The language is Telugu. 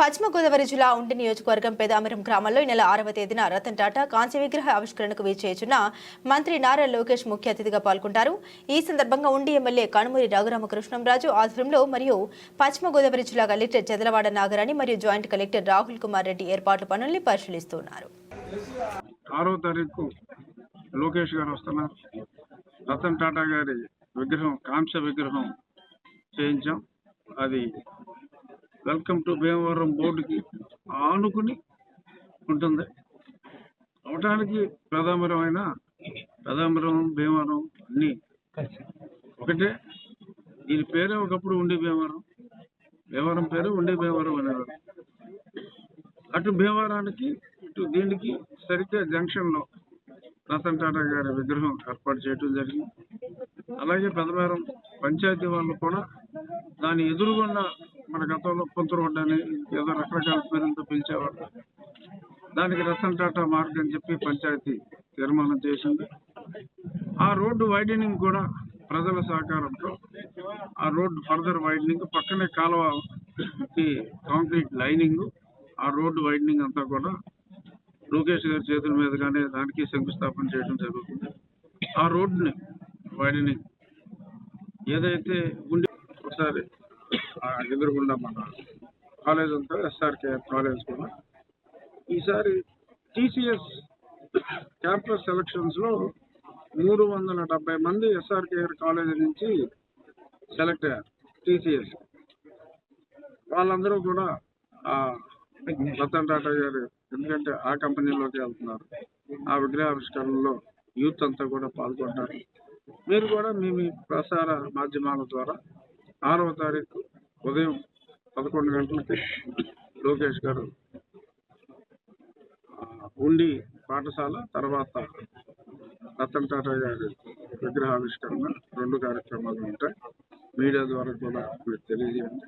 పశ్చిమ గోదావరి జిల్లా ఉండి నియోజకవర్గం పెదామిరం గ్రామంలో ఈ నెల 6వ తేదీన రతన్ టాటా కాంస్య విగ్రహ ఆవిష్కరణకు విచ్చేయుచున్న మంత్రి నారా లోకేష్ ముఖ్య అతిథిగా పాల్గొంటారు. ఈ సందర్భంగా ఉండి ఎమ్మెల్యే కనుమూరి రఘురామకృష్ణంరాజు ఆధ్వర్యంలో మరియు పశ్చిమ గోదావరి జిల్లా కలెక్టర్ చదలవాడ నాగరాణి మరియు జాయింట్ కలెక్టర్ రాహుల్ కుమార్ రెడ్డి ఏర్పాట్ల పనుల్ని పరిశీలిస్తున్నారు. 6వ తారీఖు లోకేష్ గారు వస్తున్నారు. రతన్ టాటా గారి విగ్రహం కాంస్య విగ్రహం చేయించాం. అది వెల్కమ్ టు భీమవరం బోర్డుకి ఆనుకుని ఉంటుంది. అవటానికి పెదామిరం భీమవరం అన్నీ ఒకటే. దీని పేరే ఒకప్పుడు ఉండి భీమవరం పేరు ఉండి భీమవరం అనేవారు. అటు భీమవరానికి ఇటు దీనికి సరిగ్గా జంక్షన్లో రతన్ టాటా గారి విగ్రహం ఏర్పాటు చేయడం జరిగింది. అలాగే పెదమేరం పంచాయతీ వాళ్ళు కూడా దాని ఎదురుగున్న మన గతంలో పొంతు రోడ్డు అని ఏదో రకరకాల పేరులతో పిలిచేవారు. దానికి రతన్ టాటా మార్గ్ అని చెప్పి పంచాయతీ తీర్మానం చేసింది. ఆ రోడ్డు వైడనింగ్ కూడా ప్రజల సహకారంతో ఆ రోడ్డు ఫర్దర్ వైడనింగ్, పక్కనే కాలువకి కాంక్రీట్ లైనింగ్, ఆ రోడ్డు వైడనింగ్ అంతా కూడా లోకేష్ గారి చేతుల మీదుగానే దానికి శంకుస్థాపన చేయడం జరుగుతుంది. ఆ రోడ్డుని వైడనింగ్ ఏదైతే ఉండి ఒకసారి ఎదురుగుండా మన కాలేజ్ అంతా ఎస్ఆర్కే కాలేజ్ కూడా ఈసారి టీసీఎస్ క్యాంపస్ సెలక్షన్స్లో 370 మంది ఎస్ఆర్కే కాలేజ్ నుంచి సెలెక్ట్ అయ్యారు. టీసీఎస్ వాళ్ళందరూ కూడా రతన్ టాటా గారు, ఎందుకంటే ఆ కంపెనీలోకి వెళ్తున్నారు. ఆ విగ్రహావిష్కరణలో యూత్ అంతా కూడా పాల్గొంటారు. మీరు కూడా మీ ప్రసార మాధ్యమాల ద్వారా 6వ తారీఖు ఉదయం 11 గంటలకి లోకేష్ గారు ఉండి పాఠశాల, తర్వాత రతన్ టాటా గారి విగ్రహావిష్కరణ 2 కార్యక్రమాలు ఉంటాయి. మీడియా ద్వారా కూడా మీరు తెలియజేయండి.